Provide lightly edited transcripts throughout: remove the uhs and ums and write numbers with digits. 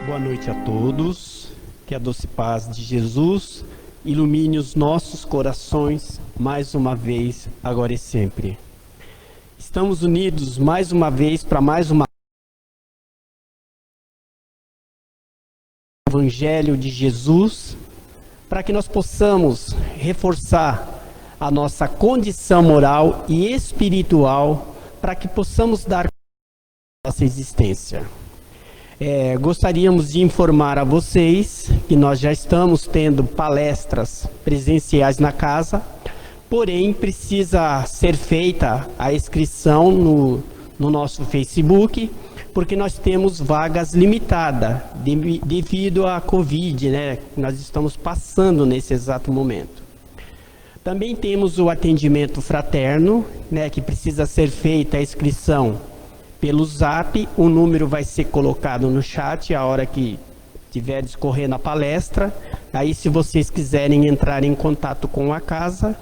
Boa noite a todos, que a doce paz de Jesus ilumine os nossos corações mais uma vez, agora e sempre. Estamos unidos mais uma vez para mais uma Evangelho de Jesus, para que nós possamos reforçar a nossa condição moral e espiritual, para que possamos dar a nossa existência. Gostaríamos de informar a vocês que nós já estamos tendo palestras presenciais na casa, porém precisa ser feita a inscrição no nosso Facebook, porque nós temos vagas limitadas devido à Covid, né? Nós estamos passando nesse exato momento. Também temos o atendimento fraterno, né? Que precisa ser feita a inscrição pelo Zap. O número vai ser colocado no chat a hora que estiver discorrendo a palestra. Aí, se vocês quiserem entrar em contato com a casa,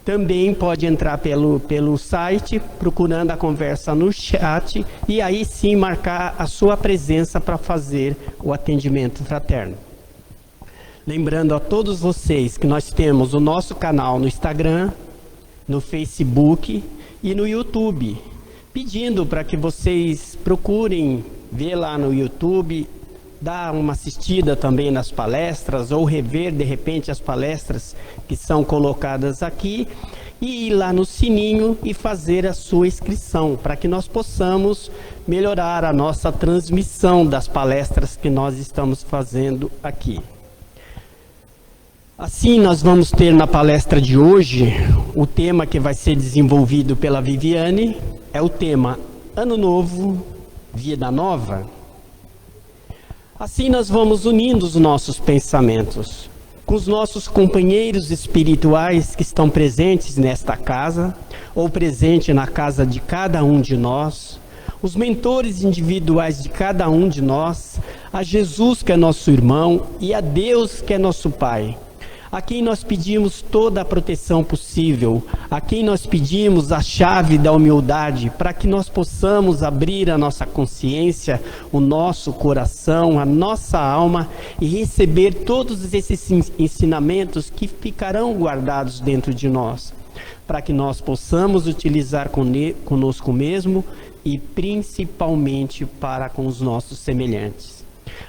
também pode entrar pelo site, procurando a conversa no chat, e aí sim marcar a sua presença para fazer o atendimento fraterno. Lembrando a todos vocês que nós temos o nosso canal no Instagram, no Facebook e no YouTube, pedindo para que vocês procurem ver lá no YouTube, dar uma assistida também nas palestras, ou rever de repente as palestras que são colocadas aqui, e ir lá no sininho e fazer a sua inscrição, para que nós possamos melhorar a nossa transmissão das palestras que nós estamos fazendo aqui. Assim, nós vamos ter na palestra de hoje, o tema que vai ser desenvolvido pela Viviane, é o tema Ano Novo, Vida Nova. Assim nós vamos unindo os nossos pensamentos com os nossos companheiros espirituais que estão presentes nesta casa, ou presente na casa de cada um de nós, os mentores individuais de cada um de nós, a Jesus que é nosso irmão e a Deus que é nosso Pai, a quem nós pedimos toda a proteção possível, a quem nós pedimos a chave da humildade, para que nós possamos abrir a nossa consciência, o nosso coração, a nossa alma, e receber todos esses ensinamentos que ficarão guardados dentro de nós, para que nós possamos utilizar conosco mesmo e principalmente para com os nossos semelhantes.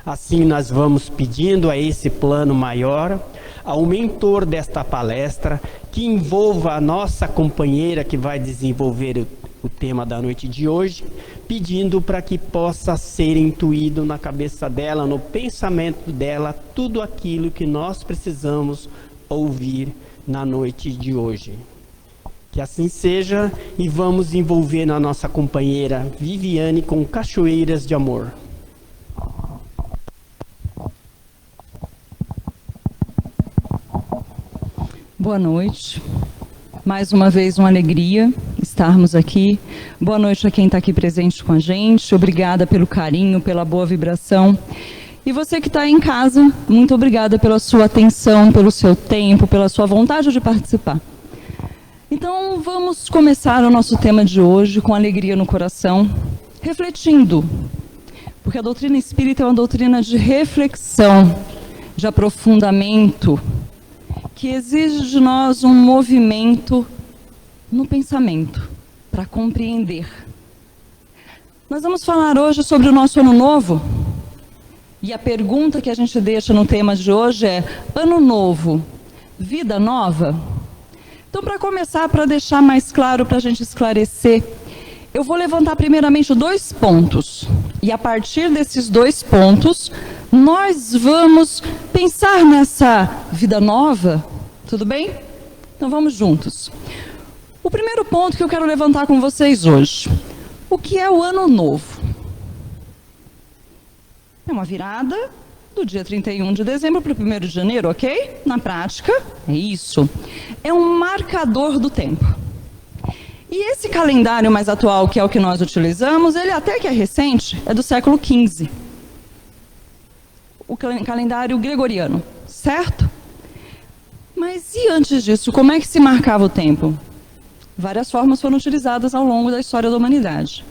Assim nós vamos pedindo a esse plano maior, ao mentor desta palestra, que envolva a nossa companheira que vai desenvolver o tema da noite de hoje, pedindo para que possa ser intuído na cabeça dela, no pensamento dela, tudo aquilo que nós precisamos ouvir na noite de hoje. Que assim seja, e vamos envolver a nossa companheira Viviane com Cachoeiras de Amor. Boa noite, mais uma vez uma alegria estarmos aqui. Boa noite a quem está aqui presente com a gente, obrigada pelo carinho, pela boa vibração. E você que está aí em casa, muito obrigada pela sua atenção, pelo seu tempo, pela sua vontade de participar. Então vamos começar o nosso tema de hoje com alegria no coração, refletindo, porque a doutrina espírita é uma doutrina de reflexão, de aprofundamento, que exige de nós um movimento no pensamento, para compreender. Nós vamos falar hoje sobre o nosso ano novo, e a pergunta que a gente deixa no tema de hoje é: ano novo, vida nova? Então, para começar, para deixar mais claro, para a gente esclarecer, eu vou levantar primeiramente 2 pontos, e a partir desses 2 pontos, nós vamos pensar nessa vida nova, tudo bem? Então vamos juntos. O primeiro ponto que eu quero levantar com vocês hoje, o que é o ano novo? É uma virada do dia 31 de dezembro para o 1º de janeiro, ok? Na prática, é isso. É um marcador do tempo. E esse calendário mais atual, que é o que nós utilizamos, ele até que é recente, é do século XV. O calendário gregoriano, certo? Mas e antes disso, como é que se marcava o tempo? Várias formas foram utilizadas ao longo da história da humanidade.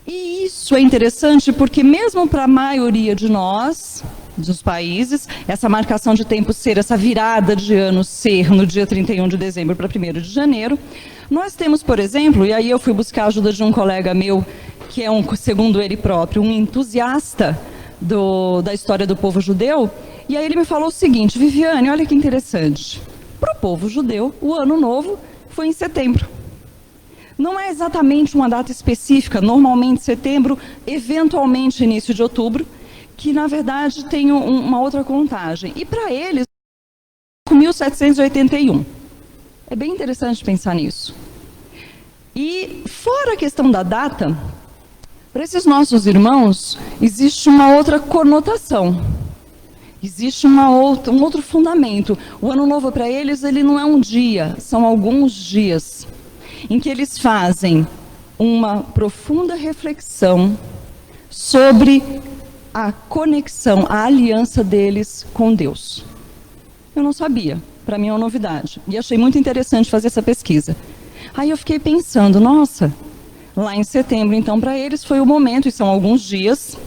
E isso é interessante porque mesmo para a maioria de nós, dos países, essa marcação de tempo ser, essa virada de ano ser no dia 31 de dezembro para 1º de janeiro, nós temos, por exemplo, e aí eu fui buscar a ajuda de um colega meu, que é, segundo ele próprio, um entusiasta da história do povo judeu, e aí ele me falou o seguinte: Viviane, olha que interessante, para o povo judeu, o ano novo foi em setembro. Não é exatamente uma data específica, normalmente setembro, eventualmente início de outubro, que na verdade tem uma outra contagem. E para eles, 1781. É bem interessante pensar nisso. E fora a questão da data, para esses nossos irmãos, existe uma outra conotação. Existe um outro fundamento. O ano novo para eles, ele não é um dia, são alguns dias em que eles fazem uma profunda reflexão sobre a conexão, a aliança deles com Deus. Eu não sabia, para mim é uma novidade, e achei muito interessante fazer essa pesquisa. Aí eu fiquei pensando, nossa, lá em setembro, então, para eles foi o momento, e são alguns dias,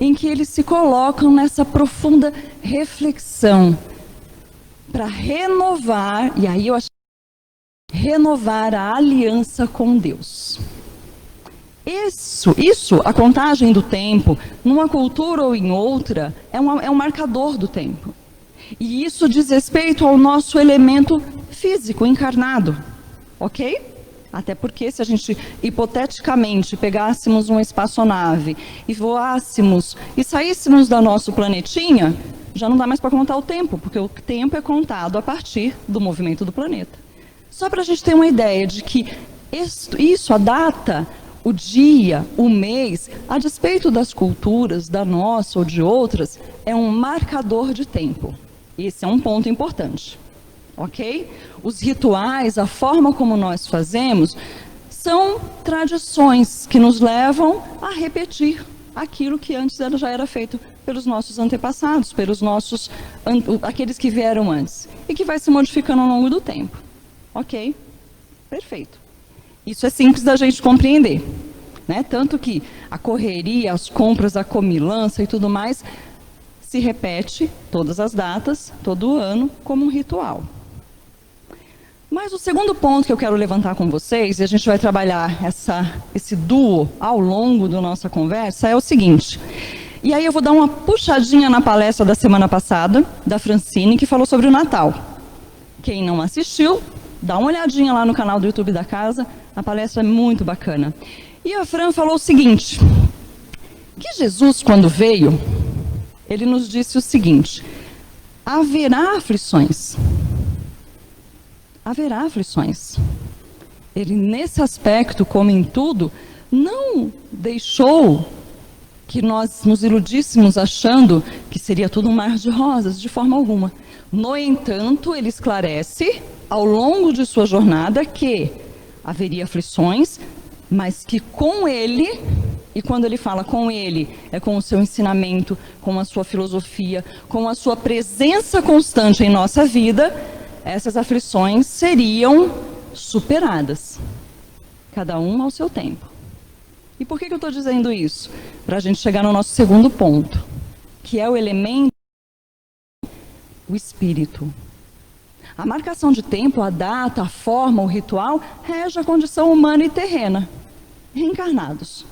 em que eles se colocam nessa profunda reflexão para renovar, e aí eu achei renovar a aliança com Deus. Isso, a contagem do tempo, numa cultura ou em outra, é um marcador do tempo. E isso diz respeito ao nosso elemento físico, encarnado, ok? Até porque se a gente, hipoteticamente, pegássemos uma espaçonave e voássemos e saíssemos do nosso planetinha, já não dá mais para contar o tempo, porque o tempo é contado a partir do movimento do planeta. Só para a gente ter uma ideia de que isso, a data, o dia, o mês, a despeito das culturas, da nossa ou de outras, é um marcador de tempo. Esse é um ponto importante, ok? Os rituais, a forma como nós fazemos, são tradições que nos levam a repetir aquilo que antes já era feito pelos nossos antepassados, aqueles que vieram antes, e que vai se modificando ao longo do tempo. Ok, perfeito. Isso é simples da gente compreender, né? Tanto que a correria, as compras, a comilança e tudo mais se repete todas as datas, todo ano, como um ritual. Mas o segundo ponto que eu quero levantar com vocês, e a gente vai trabalhar esse duo ao longo da nossa conversa, é o seguinte. E aí eu vou dar uma puxadinha na palestra da semana passada, da Francine, que falou sobre o Natal. Quem não assistiu, dá uma olhadinha lá no canal do YouTube da casa, a palestra é muito bacana. E a Fran falou o seguinte, que Jesus, quando veio, ele nos disse o seguinte: haverá aflições. Haverá aflições. Ele, nesse aspecto, como em tudo, não deixou que nós nos iludíssemos achando que seria tudo um mar de rosas, de forma alguma. No entanto, ele esclarece ao longo de sua jornada que haveria aflições, mas que com ele, e quando ele fala com ele, é com o seu ensinamento, com a sua filosofia, com a sua presença constante em nossa vida, essas aflições seriam superadas, cada um ao seu tempo. E por que eu estou dizendo isso? Para a gente chegar no nosso segundo ponto, que é o elemento, o espírito. A marcação de tempo, a data, a forma, o ritual, rege a condição humana e terrena, reencarnados.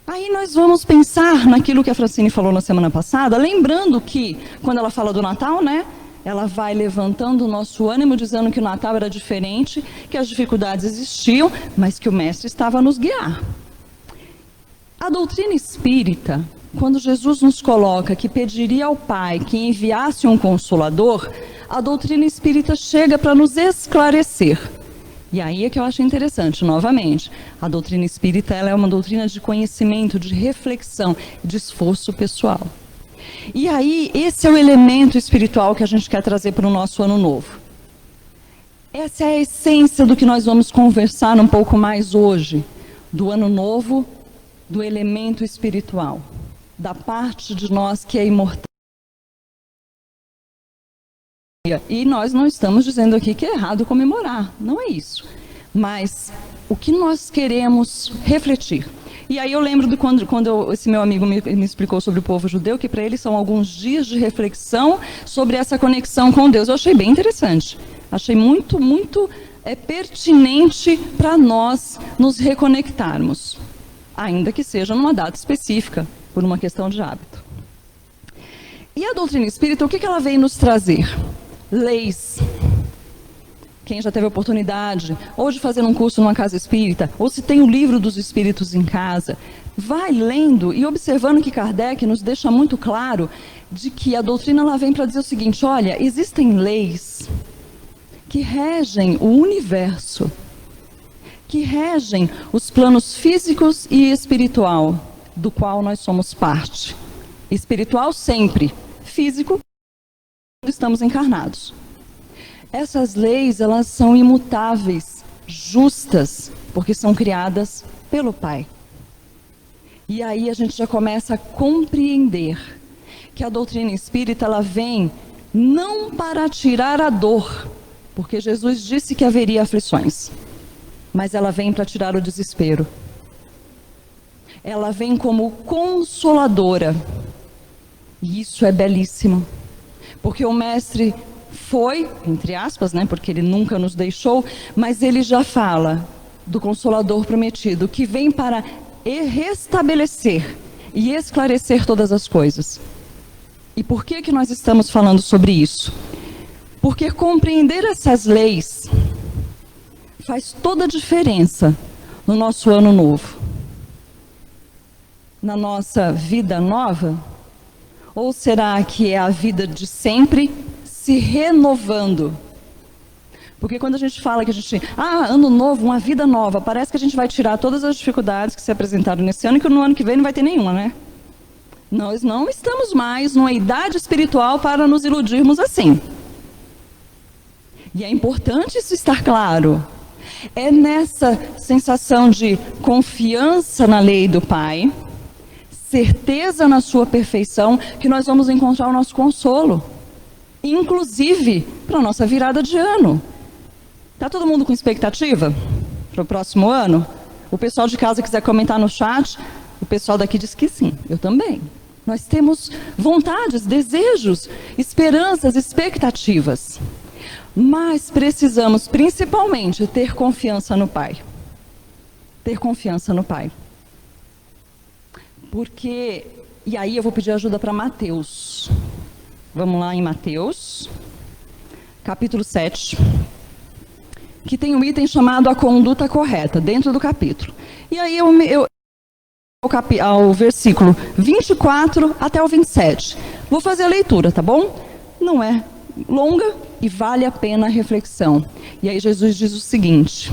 Aí nós vamos pensar naquilo que a Francine falou na semana passada, lembrando que, quando ela fala do Natal, né, ela vai levantando o nosso ânimo, dizendo que o Natal era diferente, que as dificuldades existiam, mas que o Mestre estava a nos guiar. A doutrina espírita, quando Jesus nos coloca que pediria ao Pai que enviasse um Consolador, a doutrina espírita chega para nos esclarecer. E aí é que eu acho interessante, novamente, a doutrina espírita ela é uma doutrina de conhecimento, de reflexão, de esforço pessoal. E aí, esse é o elemento espiritual que a gente quer trazer para o nosso ano novo. Essa é a essência do que nós vamos conversar um pouco mais hoje, do ano novo, do elemento espiritual, da parte de nós que é imortal. E nós não estamos dizendo aqui que é errado comemorar, não é isso. Mas o que nós queremos refletir? E aí eu lembro de quando esse meu amigo me explicou sobre o povo judeu, que para ele são alguns dias de reflexão sobre essa conexão com Deus. Eu achei bem interessante. Achei muito, muito pertinente para nós nos reconectarmos, ainda que seja numa data específica, por uma questão de hábito. E a doutrina espírita, o que ela vem nos trazer? Leis. Quem já teve a oportunidade, ou de fazer um curso numa casa espírita, ou se tem o livro dos espíritos em casa, vai lendo e observando que Kardec nos deixa muito claro de que a doutrina ela vem para dizer o seguinte: olha, existem leis que regem o universo, que regem os planos físicos e espiritual, do qual nós somos parte. Espiritual sempre, físico, quando estamos encarnados. Essas leis, elas são imutáveis, justas, porque são criadas pelo Pai. E aí a gente já começa a compreender que a doutrina espírita, ela vem não para tirar a dor, porque Jesus disse que haveria aflições, mas ela vem para tirar o desespero. Ela vem como consoladora. E isso é belíssimo, porque o Mestre foi, entre aspas, porque ele nunca nos deixou, mas ele já fala do Consolador prometido, que vem para restabelecer e esclarecer todas as coisas. E por que nós estamos falando sobre isso? Porque compreender essas leis faz toda a diferença no nosso ano novo, na nossa vida nova. Ou será que é a vida de sempre se renovando? Porque quando a gente fala que a gente, ano novo, uma vida nova, parece que a gente vai tirar todas as dificuldades que se apresentaram nesse ano e que no ano que vem não vai ter nenhuma, né? Nós não estamos mais numa idade espiritual para nos iludirmos assim. E é importante isso estar claro. É nessa sensação de confiança na lei do Pai, certeza na sua perfeição, que nós vamos encontrar o nosso consolo, inclusive para a nossa virada de ano. Está todo mundo com expectativa para o próximo ano? O pessoal de casa quiser comentar no chat, o pessoal daqui diz que sim, eu também. Nós temos vontades, desejos, esperanças, expectativas, mas precisamos principalmente ter confiança no Pai. Ter confiança no Pai. Porque, e aí eu vou pedir ajuda para Mateus. Vamos lá em Mateus, capítulo 7, que tem um item chamado a conduta correta, dentro do capítulo. E aí ao versículo 24 até o 27. Vou fazer a leitura, tá bom? Não é longa e vale a pena a reflexão. E aí Jesus diz o seguinte: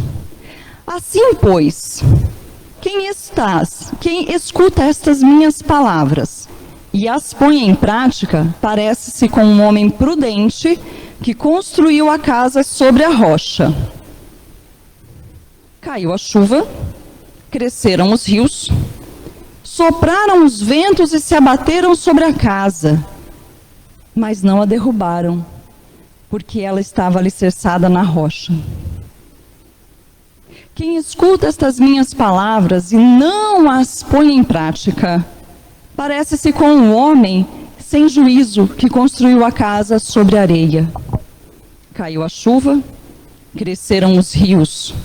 assim, pois, quem escuta estas minhas palavras e as põe em prática, parece-se com um homem prudente que construiu a casa sobre a rocha. Caiu a chuva, cresceram os rios, sopraram os ventos e se abateram sobre a casa, mas não a derrubaram, porque ela estava alicerçada na rocha. Quem escuta estas minhas palavras e não as põe em prática, parece-se com um homem sem juízo que construiu a casa sobre areia. Caiu a chuva, cresceram os rios,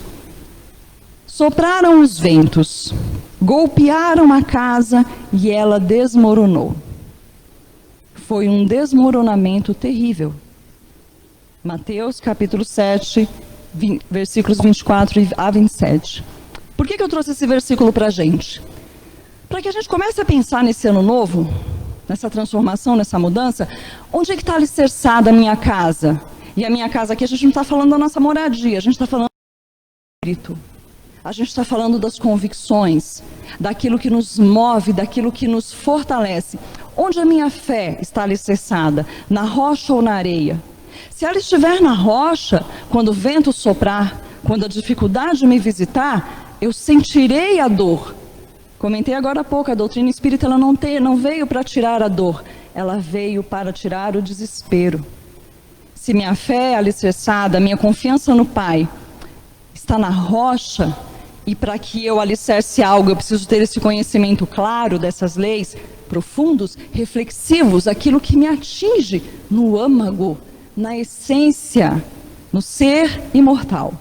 sopraram os ventos, golpearam a casa e ela desmoronou. Foi um desmoronamento terrível. Mateus capítulo 7, versículos 24 a 27. Por que eu trouxe esse versículo para a gente? Para que a gente comece a pensar nesse ano novo, nessa transformação, nessa mudança. Onde é que está alicerçada a minha casa? E a minha casa aqui, a gente não está falando da nossa moradia, a gente está falando do espírito. A gente está falando das convicções, daquilo que nos move, daquilo que nos fortalece. Onde a minha fé está alicerçada? Na rocha ou na areia? Se ela estiver na rocha, quando o vento soprar, quando a dificuldade me visitar, eu sentirei a dor. Comentei agora há pouco, a doutrina espírita ela não veio para tirar a dor, ela veio para tirar o desespero. Se minha fé é alicerçada, minha confiança no Pai está na rocha, E para que eu alicerce algo, eu preciso ter esse conhecimento claro dessas leis, profundos, reflexivos, aquilo que me atinge no âmago, na essência, no ser imortal.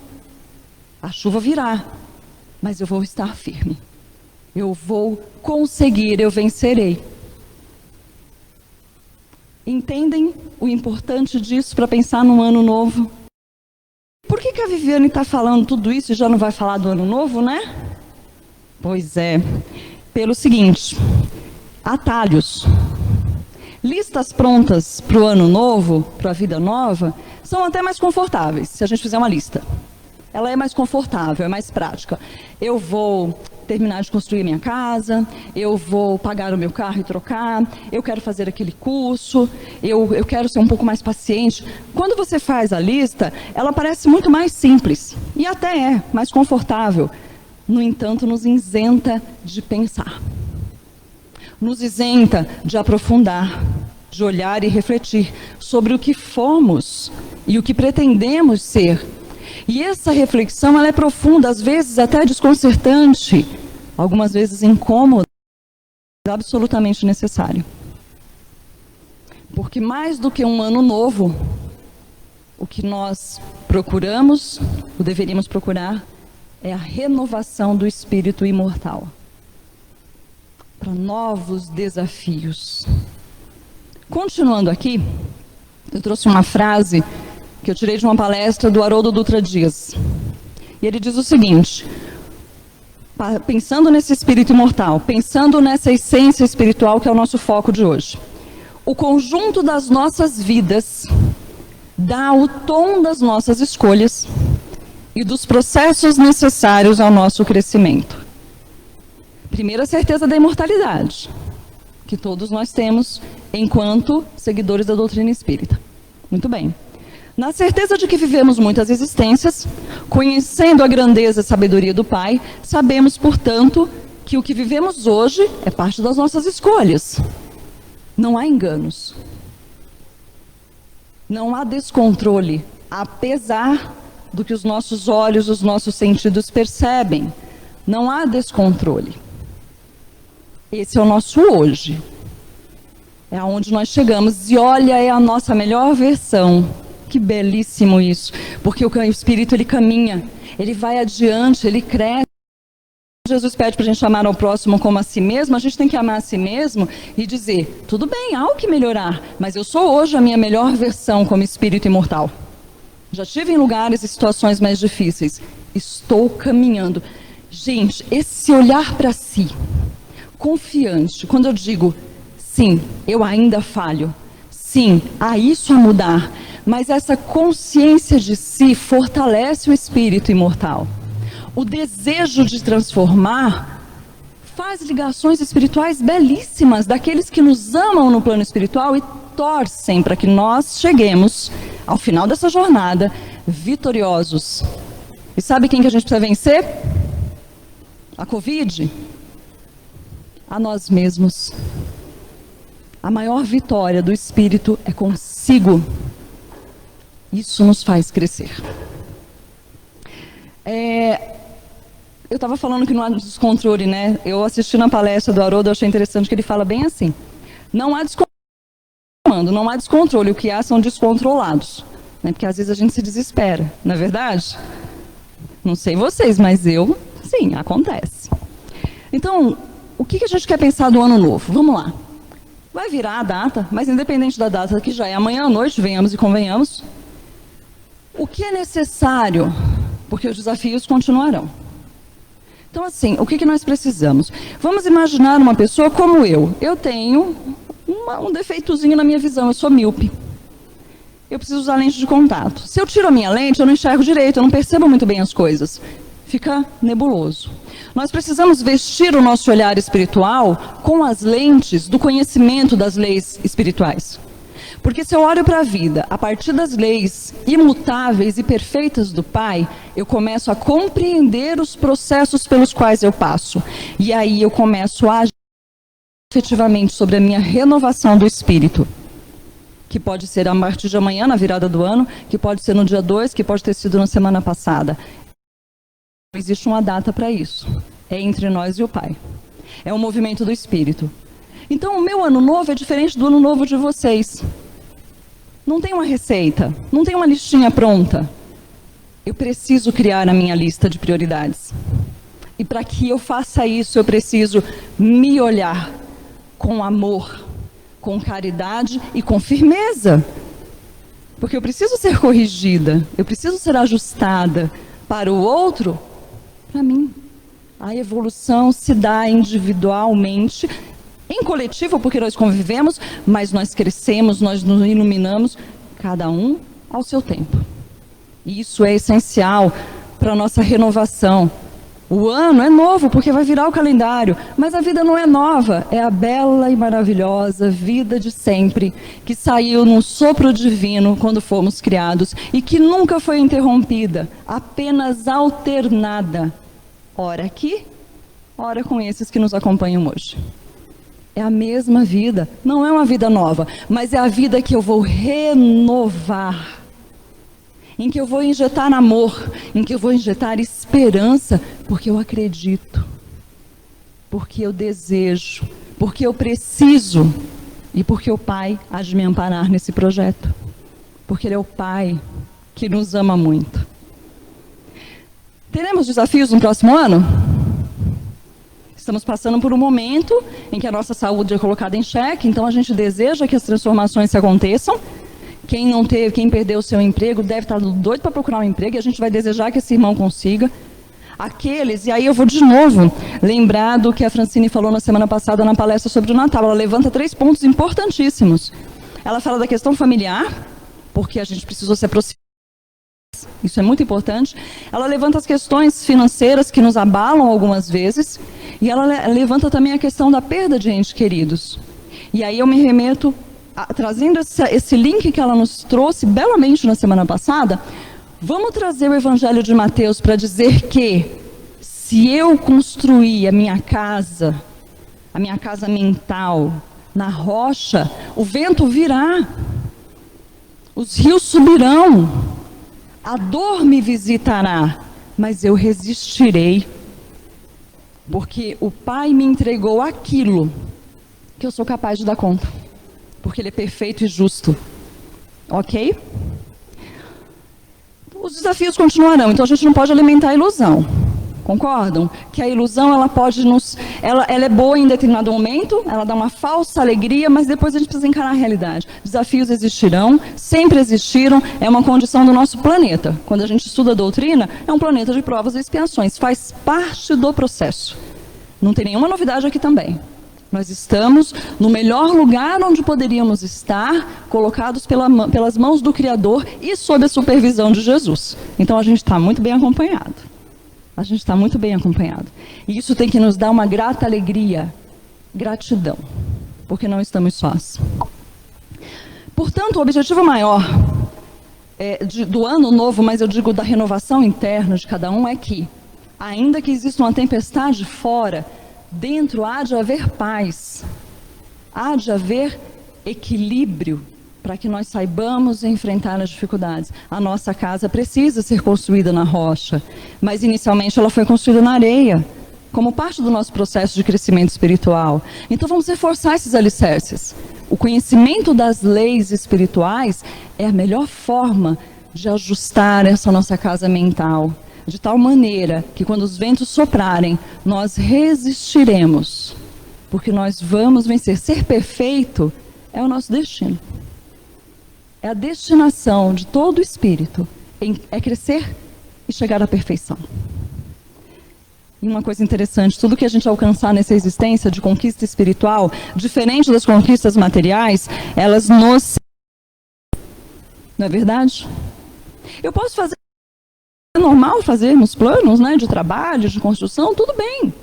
A chuva virá, mas eu vou estar firme. Eu vou conseguir, eu vencerei. Entendem o importante disso para pensar num ano novo? Por que a Viviane está falando tudo isso e já não vai falar do ano novo, né? Pois é, pelo seguinte, atalhos. Listas prontas para o ano novo, para a vida nova, são até mais confortáveis, se a gente fizer uma lista. Ela é mais confortável, é mais prática. Eu vou terminar de construir minha casa, eu vou pagar o meu carro e trocar, eu quero fazer aquele curso, eu quero ser um pouco mais paciente. Quando você faz a lista, ela parece muito mais simples e até é mais confortável. No entanto, nos isenta de pensar. Nos isenta de aprofundar, de olhar e refletir sobre o que fomos e o que pretendemos ser. E essa reflexão, ela é profunda, às vezes até desconcertante, algumas vezes incômoda, mas absolutamente necessário. Porque mais do que um ano novo, o que nós procuramos, ou deveríamos procurar, é a renovação do espírito imortal. Para novos desafios. Continuando aqui, eu trouxe uma frase que eu tirei de uma palestra do Haroldo Dutra Dias. E ele diz o seguinte: pensando nesse espírito imortal, pensando nessa essência espiritual que é o nosso foco de hoje, o conjunto das nossas vidas dá o tom das nossas escolhas e dos processos necessários ao nosso crescimento. Primeira certeza da imortalidade, que todos nós temos enquanto seguidores da doutrina espírita. Muito bem. Na certeza de que vivemos muitas existências, conhecendo a grandeza e sabedoria do Pai, sabemos, portanto, que o que vivemos hoje é parte das nossas escolhas. Não há enganos. Não há descontrole, apesar do que os nossos olhos, os nossos sentidos percebem. Não há descontrole. Esse é o nosso hoje. É aonde nós chegamos. E olha, é a nossa melhor versão. Que belíssimo isso. Porque o Espírito, ele caminha, ele vai adiante, ele cresce. Jesus pede para a gente amar ao próximo como a si mesmo. A gente tem que amar a si mesmo e dizer, tudo bem, há o que melhorar, mas eu sou hoje a minha melhor versão como espírito imortal. Já estive em lugares e situações mais difíceis. Estou caminhando. Gente, esse olhar para si, confiante, quando eu digo, sim, eu ainda falho, sim, há isso a mudar, mas essa consciência de si fortalece o espírito imortal. O desejo de transformar faz ligações espirituais belíssimas daqueles que nos amam no plano espiritual e torcem para que nós cheguemos ao final dessa jornada vitoriosos. E sabe quem que a gente precisa vencer? A Covid? A nós mesmos. A maior vitória do espírito é consigo. Isso nos faz crescer. Eu estava falando que não há descontrole, né? Eu assisti na palestra do Haroldo, eu achei interessante que ele fala bem assim. Não há descontrole, não há descontrole, o que há são descontrolados. Né? Porque às vezes a gente se desespera, não é verdade? Não sei vocês, mas sim, acontece. Então, o que a gente quer pensar do ano novo? Vamos lá. Vai virar a data, mas independente da data, que já é amanhã à noite, venhamos e convenhamos. O que é necessário? Porque os desafios continuarão. Então, assim, o que nós precisamos? Vamos imaginar uma pessoa como eu. Eu tenho um defeitozinho na minha visão, eu sou míope. Eu preciso usar lente de contato. Se eu tiro a minha lente, eu não enxergo direito, eu não percebo muito bem as coisas. Fica nebuloso. Nós precisamos vestir o nosso olhar espiritual com as lentes do conhecimento das leis espirituais. Porque se eu olho para a vida a partir das leis imutáveis e perfeitas do Pai, eu começo a compreender os processos pelos quais eu passo. E aí eu começo a agir efetivamente sobre a minha renovação do espírito. Que pode ser a partir de amanhã, na virada do ano, que pode ser no dia 2, que pode ter sido na semana passada. existe uma data para isso. É entre nós e o Pai. É um movimento do Espírito. Então, o meu ano novo é diferente do ano novo de vocês. Não tem uma receita, não tem uma listinha pronta. Eu preciso criar a minha lista de prioridades. E para que eu faça isso, eu preciso me olhar com amor, com caridade e com firmeza. Porque eu preciso ser corrigida, eu preciso ser ajustada para o outro, para mim. A evolução se dá individualmente, em coletivo, porque nós convivemos, mas nós crescemos, nós nos iluminamos, cada um ao seu tempo. E isso é essencial para a nossa renovação. O ano é novo, porque vai virar o calendário, mas a vida não é nova, é a bela e maravilhosa vida de sempre, que saiu num sopro divino quando fomos criados, e que nunca foi interrompida, apenas alternada, ora aqui, ora com esses que nos acompanham hoje. É a mesma vida, não é uma vida nova, mas é a vida que eu vou renovar, em que eu vou injetar amor, em que eu vou injetar esperança, porque eu acredito, porque eu desejo, porque eu preciso, e porque o Pai há de me amparar nesse projeto, porque Ele é o Pai que nos ama muito. Teremos desafios no próximo ano? Estamos passando por um momento em que a nossa saúde é colocada em xeque, então a gente deseja que as transformações se aconteçam. Quem não teve, quem perdeu o seu emprego, deve estar doido para procurar um emprego, e a gente vai desejar que esse irmão consiga. Aqueles, e aí eu vou de novo lembrar do que a Francine falou na semana passada na palestra sobre o Natal. Ela levanta 3 pontos importantíssimos. Ela fala da questão familiar, porque a gente precisou se aproximar. Isso é muito importante. Ela levanta as questões financeiras que nos abalam algumas vezes, e ela levanta também a questão da perda de entes queridos. E aí eu me remeto, trazendo esse link que ela nos trouxe belamente na semana passada. Vamos trazer o Evangelho de Mateus para dizer que, se eu construir a minha casa mental, na rocha, o vento virá, os rios subirão, a dor me visitará, mas eu resistirei, porque o Pai me entregou aquilo que eu sou capaz de dar conta, porque Ele é perfeito e justo. Ok? Os desafios continuarão, então a gente não pode alimentar a ilusão. Concordam? Que a ilusão, ela pode ela é boa em determinado momento, ela dá uma falsa alegria, mas depois a gente precisa encarar a realidade. Desafios existirão, sempre existiram, é uma condição do nosso planeta. Quando a gente estuda a doutrina, é um planeta de provas e expiações, faz parte do processo. Não tem nenhuma novidade aqui também. Nós estamos no melhor lugar onde poderíamos estar, colocados pelas mãos do Criador e sob a supervisão de Jesus. Então a gente está muito bem acompanhado. A gente está muito bem acompanhado. E isso tem que nos dar uma grata alegria, gratidão, porque não estamos sós. Portanto, o objetivo maior do ano novo, mas eu digo da renovação interna de cada um, é que, ainda que exista uma tempestade fora, dentro há de haver paz, há de haver equilíbrio, para que nós saibamos enfrentar as dificuldades. A nossa casa precisa ser construída na rocha, mas inicialmente ela foi construída na areia, como parte do nosso processo de crescimento espiritual. Então vamos reforçar esses alicerces. O conhecimento das leis espirituais é a melhor forma de ajustar essa nossa casa mental, de tal maneira que quando os ventos soprarem, nós resistiremos, porque nós vamos vencer. Ser perfeito é o nosso destino. É a destinação de todo o espírito, é crescer e chegar à perfeição. E uma coisa interessante, tudo que a gente alcançar nessa existência de conquista espiritual, diferente das conquistas materiais, elas nos... Não é verdade? Eu posso fazer... É normal fazermos planos, né, de trabalho, de construção, tudo bem.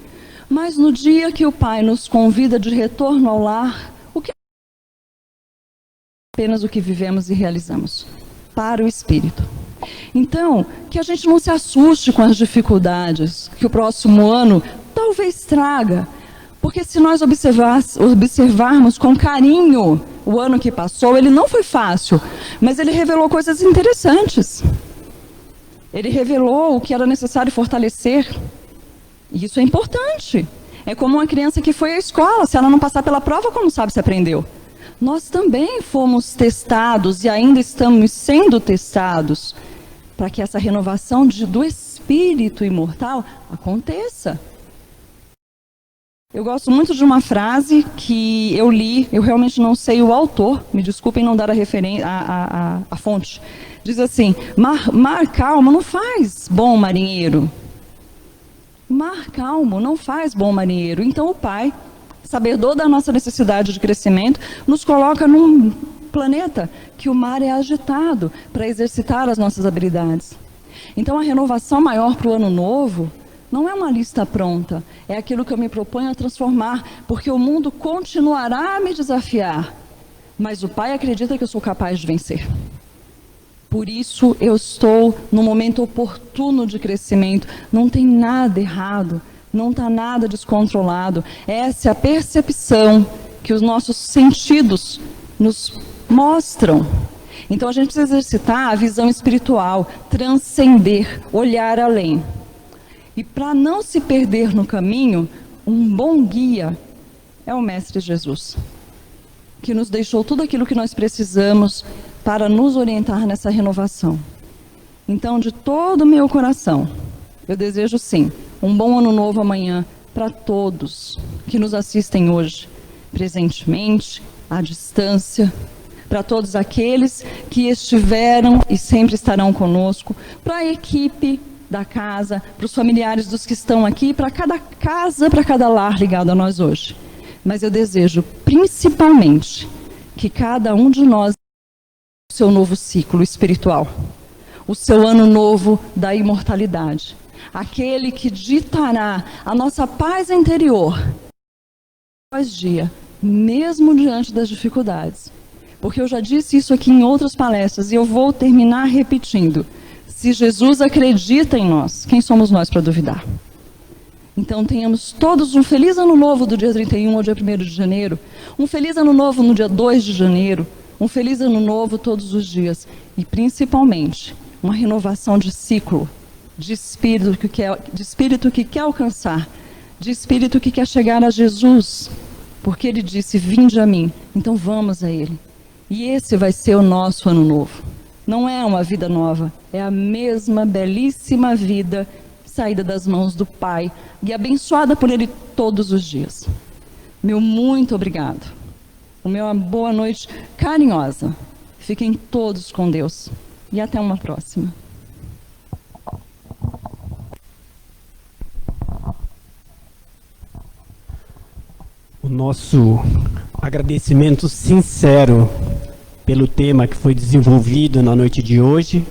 Mas no dia que o Pai nos convida de retorno ao lar, o que é apenas o que vivemos e realizamos para o Espírito. Então, que a gente não se assuste com as dificuldades que o próximo ano talvez traga, porque se nós observarmos com carinho o ano que passou, ele não foi fácil, mas ele revelou coisas interessantes. Ele revelou o que era necessário fortalecer. E isso é importante. É como uma criança que foi à escola. Se ela não passar pela prova, como sabe se aprendeu? Nós também fomos testados e ainda estamos sendo testados para que essa renovação do espírito imortal aconteça. Eu gosto muito de uma frase que eu li, eu realmente não sei o autor, me desculpem não dar a fonte. Diz assim: mar calmo não faz bom marinheiro. Mar calmo não faz bom marinheiro. Então o Pai, sabedor da nossa necessidade de crescimento, nos coloca num planeta que o mar é agitado para exercitar as nossas habilidades. Então a renovação maior para o ano novo não é uma lista pronta, é aquilo que eu me proponho a transformar, porque o mundo continuará a me desafiar, mas o Pai acredita que eu sou capaz de vencer. Por isso eu estou no momento oportuno de crescimento, não tem nada errado, não está nada descontrolado. Essa é a percepção que os nossos sentidos nos mostram. Então a gente precisa exercitar a visão espiritual, transcender, olhar além. E para não se perder no caminho, um bom guia é o Mestre Jesus, que nos deixou tudo aquilo que nós precisamos para nos orientar nessa renovação. Então, de todo o meu coração, eu desejo sim um bom ano novo amanhã para todos que nos assistem hoje, presentemente, à distância, para todos aqueles que estiveram e sempre estarão conosco, para a equipe da casa, para os familiares dos que estão aqui, para cada casa, para cada lar ligado a nós hoje. Mas eu desejo principalmente que cada um de nós o seu novo ciclo espiritual, o seu ano novo da imortalidade, aquele que ditará a nossa paz interior após dia, mesmo diante das dificuldades. Porque eu já disse isso aqui em outras palestras e eu vou terminar repetindo. Se Jesus acredita em nós, quem somos nós para duvidar? Então tenhamos todos um feliz ano novo do dia 31 ao dia 1º de janeiro, um feliz ano novo no dia 2 de janeiro, um feliz ano novo todos os dias e principalmente uma renovação de ciclo, de espírito que quer alcançar, de espírito que quer chegar a Jesus, porque Ele disse: vinde a mim, então vamos a Ele. E esse vai ser o nosso ano novo. Não é uma vida nova, é a mesma belíssima vida saída das mãos do Pai e abençoada por Ele todos os dias. Meu muito obrigado. Uma boa noite carinhosa. Fiquem todos com Deus e até uma próxima. O nosso agradecimento sincero pelo tema que foi desenvolvido na noite de hoje,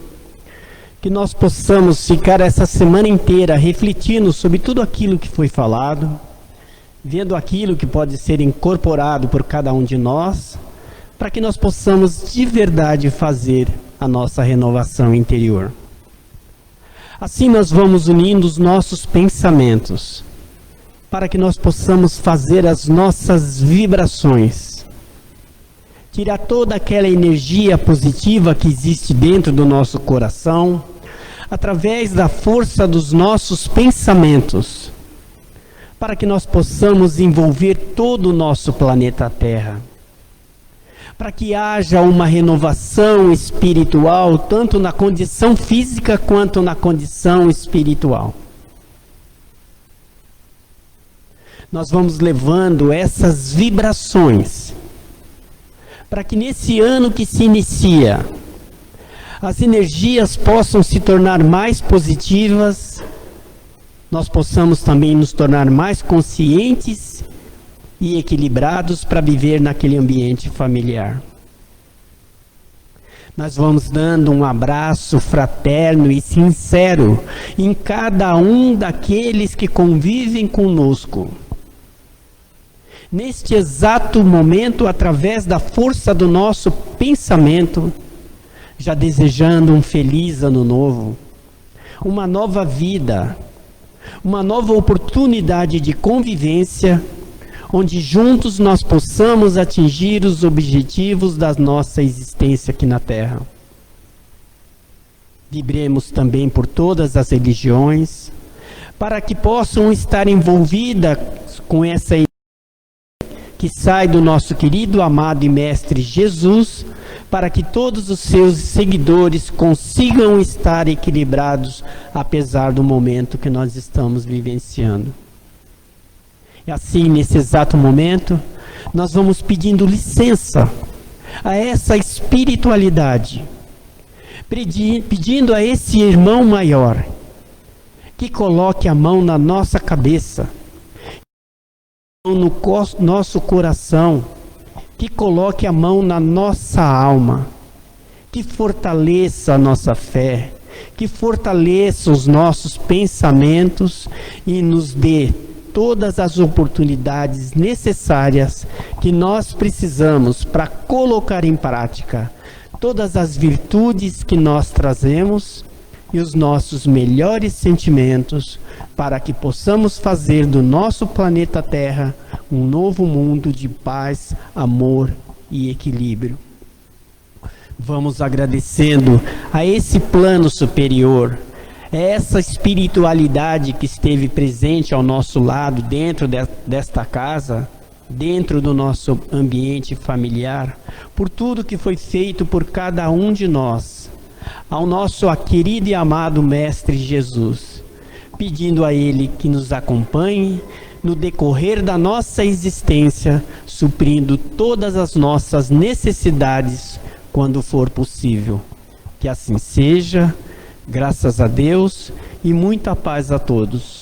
que nós possamos ficar essa semana inteira refletindo sobre tudo aquilo que foi falado, vendo aquilo que pode ser incorporado por cada um de nós, para que nós possamos de verdade fazer a nossa renovação interior. Assim nós vamos unindo os nossos pensamentos, para que nós possamos fazer as nossas vibrações, tirar toda aquela energia positiva que existe dentro do nosso coração, através da força dos nossos pensamentos, para que nós possamos envolver todo o nosso planeta Terra, para que haja uma renovação espiritual, tanto na condição física quanto na condição espiritual. Nós vamos levando essas vibrações, para que nesse ano que se inicia, as energias possam se tornar mais positivas, nós possamos também nos tornar mais conscientes e equilibrados para viver naquele ambiente familiar. Nós vamos dando um abraço fraterno e sincero em cada um daqueles que convivem conosco. Neste exato momento, através da força do nosso pensamento, já desejando um feliz ano novo, uma nova vida, uma nova oportunidade de convivência, onde juntos nós possamos atingir os objetivos da nossa existência aqui na Terra. vibremos também por todas as religiões, para que possam estar envolvidas com essa energia que sai do nosso querido, amado e mestre Jesus, para que todos os seus seguidores consigam estar equilibrados, apesar do momento que nós estamos vivenciando. E assim, nesse exato momento, nós vamos pedindo licença a essa espiritualidade, pedindo a esse irmão maior que coloque a mão na nossa cabeça, no nosso coração, que coloque a mão na nossa alma, que fortaleça a nossa fé, que fortaleça os nossos pensamentos e nos dê todas as oportunidades necessárias que nós precisamos para colocar em prática todas as virtudes que nós trazemos e os nossos melhores sentimentos para que possamos fazer do nosso planeta Terra um novo mundo de paz, amor e equilíbrio. Vamos agradecendo a esse plano superior, essa espiritualidade que esteve presente ao nosso lado, dentro desta casa, dentro do nosso ambiente familiar, por tudo que foi feito por cada um de nós, ao nosso querido e amado Mestre Jesus, pedindo a Ele que nos acompanhe no decorrer da nossa existência, suprindo todas as nossas necessidades quando for possível. Que assim seja, graças a Deus e muita paz a todos.